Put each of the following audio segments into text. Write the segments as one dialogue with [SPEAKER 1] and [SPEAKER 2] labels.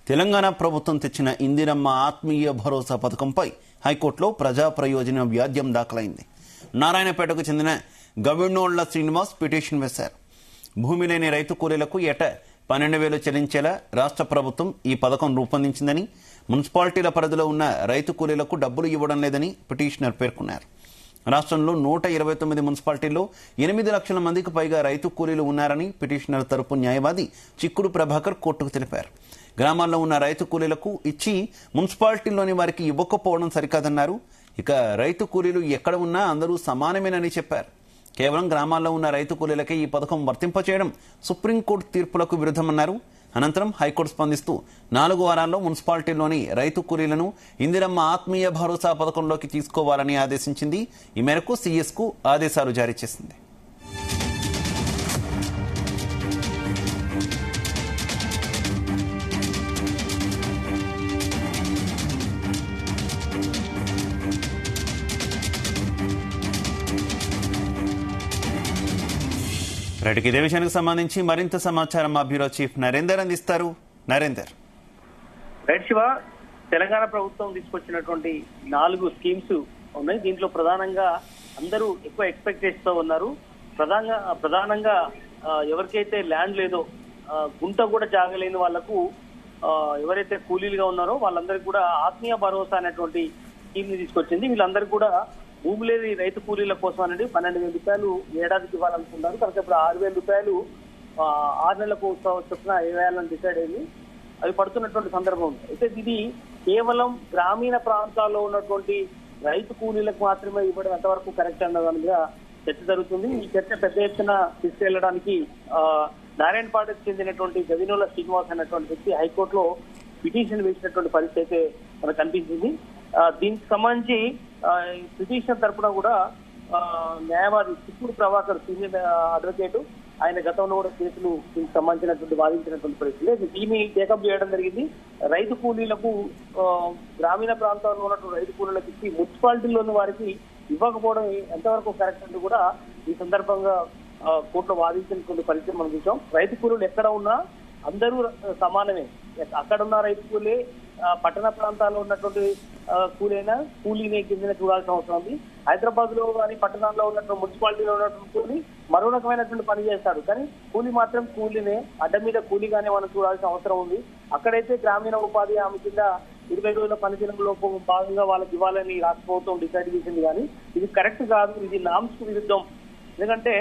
[SPEAKER 1] తెలంగాణ ప్రభుత్వం తెచ్చిన ఇందిరమ్మ ఆత్మీయ భరోసా పథకంపై హైకోర్టులో ప్రజా ప్రయోజన వ్యాజ్యం దాఖలైంది. నారాయణపేటకు చెందిన గవినోళ్ల శ్రీనివాస్ పిటిషన్ వేశారు. భూమి లేని రైతు కూలీలకు ఏటా 12,000 చెల్లించేలా రాష్ట్ర ప్రభుత్వం ఈ పథకం రూపొందించిందని, మున్సిపాలిటీల పరిధిలో ఉన్న రైతు కూలీలకు డబ్బులు ఇవ్వడం లేదని పిటిషనర్ పేర్కొన్నారు. రాష్ట్రంలో 129 మున్సిపాలిటీల్లో 8 లక్షల మందికి పైగా రైతు కూలీలు ఉన్నారని పిటిషనర్ తరపు న్యాయవాది చిక్కుడు ప్రభాకర్ కోర్టుకు తెలిపారు. గ్రామాల్లో ఉన్న రైతు కూలీలకు ఇచ్చి మున్సిపాలిటీల్లోని వారికి ఇవ్వకపోవడం సరికాదన్నారు. ఇక రైతు కూలీలు ఎక్కడ ఉన్నా అందరూ సమానమేనని చెప్పారు. కేవలం గ్రామాల్లో ఉన్న రైతు కూలీలకే ఈ పథకం వర్తింపచేయడం సుప్రీంకోర్టు తీర్పులకు విరుద్ధమన్నారు. అనంతరం హైకోర్టు స్పందిస్తూ 4 వారాల్లో మున్సిపాలిటీల్లోని రైతు కూలీలను ఇందిరమ్మ ఆత్మీయ భరోసా పథకంలోకి తీసుకోవాలని ఆదేశించింది. ఈ మేరకు సీఎస్కు ఆదేశాలు జారీ చేసింది. రైట్కి ఇదే విషయానికి సంబంధించి మరింత సమాచారం మా బ్యూరో చీఫ్ నరేందర్ అందిస్తారు. నరేందర్.
[SPEAKER 2] రైట్ శివ, తెలంగాణ ప్రభుత్వం తీసుకొచ్చినటువంటి 4 స్కీమ్స్ ఉన్నాయి. దీంట్లో ప్రధానంగా అందరూ ఎక్కువ ఎక్స్పెక్ట్ చేస్తూ ఉన్నారు. ప్రధానంగా ఎవరికైతే ల్యాండ్ లేదో, గుంట కూడా జాగలేని వాళ్లకు, ఎవరైతే కూలీలుగా ఉన్నారో వాళ్ళందరికీ కూడా ఆత్మీయ భరోసా అనేటువంటి స్కీమ్ ని తీసుకొచ్చింది. వీళ్ళందరికీ కూడా భూమి లేని రైతు కూలీల కోసం అనేది 12,000 రూపాయలు ఏడాదికి ఇవ్వాలనుకున్నారు. కనుక ఇప్పుడు 6,000 రూపాయలు 6 నెలలకు చొప్పున వేయాలని డిసైడ్ అయింది. అవి పడుతున్నటువంటి సందర్భం ఉంది. అయితే ఇది కేవలం గ్రామీణ ప్రాంతాల్లో ఉన్నటువంటి రైతు కూలీలకు మాత్రమే ఇవ్వడం ఎంతవరకు కరెక్ట్ అన్న దాని మీద చర్చ జరుగుతుంది. ఈ చర్చ పెద్ద ఎత్తున తీసుకెళ్లడానికి నారాయణపేటకు చెందినటువంటి గవినోళ్ల శ్రీనివాస్ అనేటువంటి వ్యక్తి హైకోర్టులో పిటిషన్ వేసినటువంటి పరిస్థితి అయితే మనకు కనిపించింది. దీనికి సంబంధించి పిటిషన్ తరఫున కూడా న్యాయవాది చిక్కుడు ప్రభాకర్ సీనియర్ అడ్వకేట్, ఆయన గతంలో కూడా కేసులు దీనికి సంబంధించినటువంటి వాదించినటువంటి పరిస్థితి. దీన్ని టేకప్ చేయడం జరిగింది. రైతు కూలీలకు, గ్రామీణ ప్రాంతాల్లో ఉన్నటువంటి రైతు కూలీలకు ఇచ్చి మున్సిపాలిటీలోని వారికి ఇవ్వకపోవడం ఎంతవరకు కరెక్ట్ అంటూ కూడా ఈ సందర్భంగా కోర్టులో వాదించినటువంటి పరిస్థితి మనం చూసాం. రైతు కూలీలు ఎక్కడ ఉన్నా అందరూ సమానమే. అక్కడున్న రైతు కూలీ, పట్టణ ప్రాంతాల్లో ఉన్నటువంటి కూలీనే కింద చూడాల్సిన అవసరం ఉంది. హైదరాబాద్ లో కానీ పట్టణాల్లో ఉన్నటువంటి మున్సిపాలిటీలో ఉన్నటువంటి కూలీ మరో రకమైనటువంటి పని చేస్తాడు, కానీ కూలీ మాత్రం కూలీనే, అడ్డ మీద కూలీగానే మనం చూడాల్సిన అవసరం ఉంది. అక్కడైతే గ్రామీణ ఉపాధి హామీ కింద 20 రోజుల పనిదినంలో భాగంగా వాళ్ళకి ఇవ్వాలని రాష్ట్ర ప్రభుత్వం డిసైడ్ చేసింది. కానీ ఇది కరెక్ట్ కాదు, ఇది నామ్స్ కు విరుద్ధం. ఎందుకంటే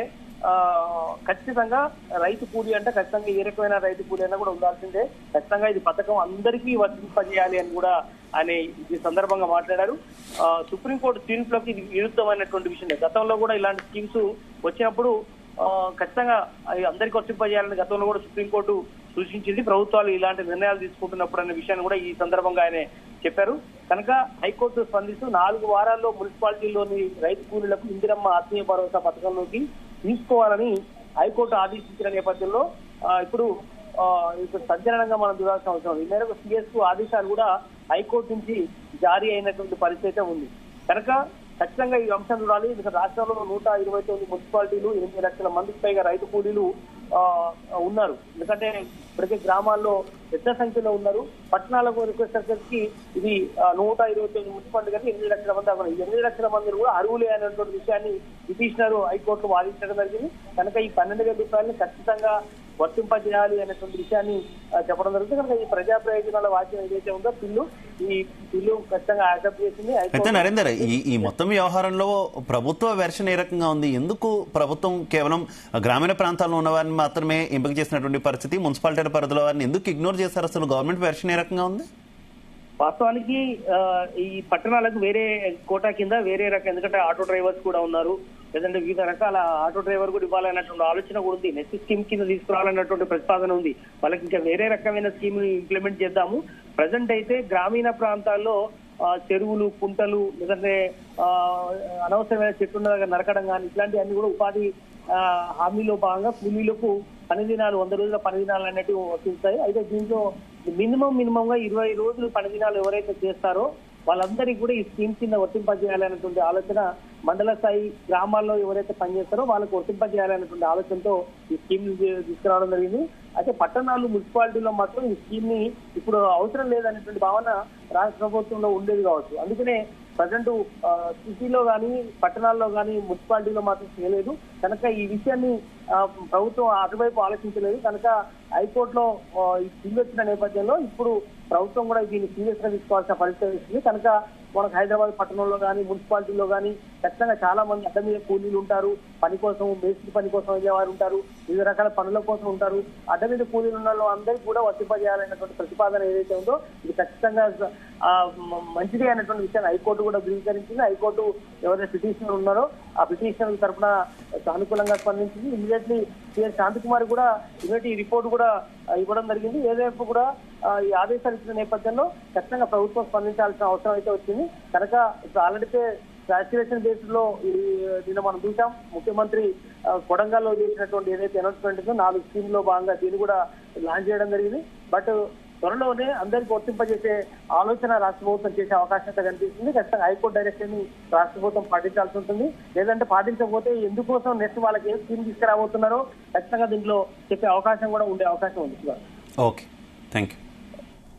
[SPEAKER 2] ఖచ్చితంగా రైతు కూలీ అంటే ఖచ్చితంగా ఏ రకమైన రైతు కూలీ అయినా కూడా ఉండాల్సిందే. ఖచ్చితంగా ఇది పథకం అందరికీ వర్తింపజేయాలి అని కూడా ఆయన ఈ సందర్భంగా మాట్లాడారు. సుప్రీంకోర్టు తీర్పులోకి ఇది విరుద్ధమైనటువంటి విషయం. గతంలో కూడా ఇలాంటి స్కీమ్స్ వచ్చినప్పుడు ఖచ్చితంగా అందరికీ వర్తింపజేయాలని గతంలో కూడా సుప్రీంకోర్టు సూచించింది. ప్రభుత్వాలు ఇలాంటి నిర్ణయాలు తీసుకుంటున్నప్పుడు అనే విషయాన్ని కూడా ఈ సందర్భంగా ఆయన చెప్పారు. కనుక హైకోర్టు స్పందిస్తూ 4 వారాల్లో మున్సిపాలిటీలోని రైతు కూలీలకు ఇందిరమ్మ ఆత్మీయ భరోసా పథకంలోకి తీసుకోవాలని హైకోర్టు ఆదేశించిన నేపథ్యంలో ఇప్పుడు సంచలనంగా మనం చూడాల్సిన అవసరం ఉంది. ఈ మేరకు సీఎస్ ఆదేశాలు కూడా హైకోర్టు నుంచి జారీ అయినటువంటి పరిస్థితి ఉంది. కనుక ఖచ్చితంగా ఈ అంశం చూడాలి. ఎందుకంటే రాష్ట్రంలో 129 మున్సిపాలిటీలు, 8 లక్షల మందికి పైగా రైతు కూలీలు ఉన్నారు. ఎందుకంటే ప్రతి గ్రామాల్లో పెద్ద సంఖ్యలో ఉన్నారు. పట్టణాలకు వచ్చేసరికి ఇది 129 మున్సిపాలిటీ కానీ 8 లక్షల మంది అవ్వాలి. 8 లక్షల మంది కూడా అర్హులే అనేటువంటి విషయాన్ని పిటిషనర్ హైకోర్టులో వాదించడం జరిగింది. కనుక ఈ 12,000 రూపాయలని ఖచ్చితంగా వర్తింపజేయాలి అనేటువంటి విషయాన్ని చెప్పడం జరుగుతుంది. కనుక ఈ ప్రజా ప్రయోజనాల వాక్యం ఏదైతే ఉందో ఈ బిల్లు ఖచ్చితంగా యాక్సెప్ట్ చేసింది.
[SPEAKER 1] అయితే నరేందర్, ఈ మొత్తం వ్యవహారంలో ప్రభుత్వ వెర్షన్ ఏ రకంగా ఉంది? ఎందుకు ప్రభుత్వం కేవలం గ్రామీణ ప్రాంతాల్లో ఉన్న వారిని మాత్రమే ఎంపిక చేసినటువంటి పరిస్థితి, మున్సిపాలిటీల పరిధిలో వారిని ఎందుకు ఇగ్నోర్ చేశారు? అసలు గవర్నమెంట్ వెర్షన్ ఏ రకంగా ఉంది?
[SPEAKER 2] వాస్తవానికి ఈ పట్టణాలకు వేరే కోటా కింద వేరే రకం, ఎందుకంటే ఆటో డ్రైవర్స్ కూడా ఉన్నారు, లేదంటే వివిధ రకాల ఆటో డ్రైవర్ కూడా ఇవ్వాలన్నటువంటి ఆలోచన కూడా ఉంది. నెక్స్ట్ స్కీమ్ కింద తీసుకురావాలన్నటువంటి ప్రతిపాదన ఉంది. వాళ్ళకి ఇంకా వేరే రకమైన స్కీమ్ ఇంప్లిమెంట్ చేద్దాము. ప్రజెంట్ అయితే గ్రామీణ ప్రాంతాల్లో చెరువులు, కుంటలు, లేదంటే అనవసరమైన చెట్లు నరకడం కానీ ఇట్లాంటివన్నీ కూడా ఉపాధి హామీలో భాగంగా కూలీలకు పని దినాలు, 100 రోజుల పని దినాలు అనేటివి వర్తిస్తాయి. అయితే దీంట్లో మినిమం గా 20 రోజులు పని దినాలు ఎవరైతే చేస్తారో వాళ్ళందరికీ కూడా ఈ స్కీమ్ కింద వర్తింపజేయాలనేటువంటి ఆలోచన మండల స్థాయి గ్రామాల్లో ఎవరైతే పనిచేస్తారో వాళ్ళకు వర్తింపజేయాలనేటువంటి ఆలోచనతో ఈ స్కీమ్ తీసుకురావడం జరిగింది. అయితే పట్టణాలు మున్సిపాలిటీలో మాత్రం ఈ స్కీమ్ ని ఇప్పుడు అవసరం లేదనేటువంటి భావన రాష్ట్ర ప్రభుత్వంలో ఉండేది కావచ్చు. అందుకనే ప్రజెంట్ సిటీలో కానీ పట్టణాల్లో కానీ మున్సిపాలిటీలో మాత్రం చేయలేదు కనుక ఈ విషయాన్ని ప్రభుత్వం అటువైపు ఆలోచించలేదు కనుక హైకోర్టులో ఈ బిల్లు వచ్చిన నేపథ్యంలో ఇప్పుడు ప్రభుత్వం కూడా దీన్ని సీరియస్ గా తీసుకోవాల్సిన పరిస్థితి వస్తుంది. కనుక మనకు హైదరాబాద్ పట్టణంలో కానీ మున్సిపాలిటీలో కానీ ఖచ్చితంగా చాలా మంది అడ్డ మీద కూలీలు ఉంటారు, పని కోసం మేస్త్రి పని కోసం అయ్యేవారు ఉంటారు, వివిధ రకాల పనుల కోసం ఉంటారు. అడ్డ మీద కూలీలు ఉన్న అందరికీ కూడా వర్తింపజేయాలనేటువంటి ప్రతిపాదన ఏదైతే ఉందో ఇది ఖచ్చితంగా మంచిది అనేటువంటి విషయాన్ని హైకోర్టు కూడా ధృవీకరించింది. హైకోర్టు ఎవరైతే పిటిషనర్ ఉన్నారో ఆ పిటిషనర్ తరఫున సానుకూలంగా స్పందించింది. ఇమీడియట్లీ సిఎస్ శాంతికుమార్ కూడా ఇమీడియట్ ఈ రిపోర్ట్ కూడా ఇవ్వడం జరిగింది. ఏదైనా కూడా ఈ ఆదేశాలు ఇచ్చిన నేపథ్యంలో ఖచ్చితంగా ప్రభుత్వం స్పందించాల్సిన అవసరం అయితే వచ్చింది. కనుక ఇప్పుడు ఆల్రెడీ సాచ్యురేషన్ బేసిస్ లో నిన్న మనం చూసాం ముఖ్యమంత్రి కొడంగల్లో చేసినటువంటి ఏదైతే అనౌన్స్మెంట్ ఉందో 4 స్కీమ్ లో భాగంగా దీన్ని కూడా లాంచ్ చేయడం జరిగింది. బట్ త్వరలోనే అందరికీ వర్తింపజేసే ఆలోచన రాష్ట్ర ప్రభుత్వం చేసే అవకాశం అయితే కనిపిస్తుంది. ఖచ్చితంగా హైకోర్టు డైరెక్షన్ ని రాష్ట్ర ప్రభుత్వం పాటించాల్సి ఉంటుంది. లేదంటే పాటించకపోతే ఎందుకోసం నెక్స్ట్ వాళ్ళకి ఏం స్కీమ్ తీసుకురాబోతున్నారో ఖచ్చితంగా దీంట్లో చెప్పే అవకాశం కూడా ఉండే అవకాశం ఉంది.
[SPEAKER 1] Okay, thank you.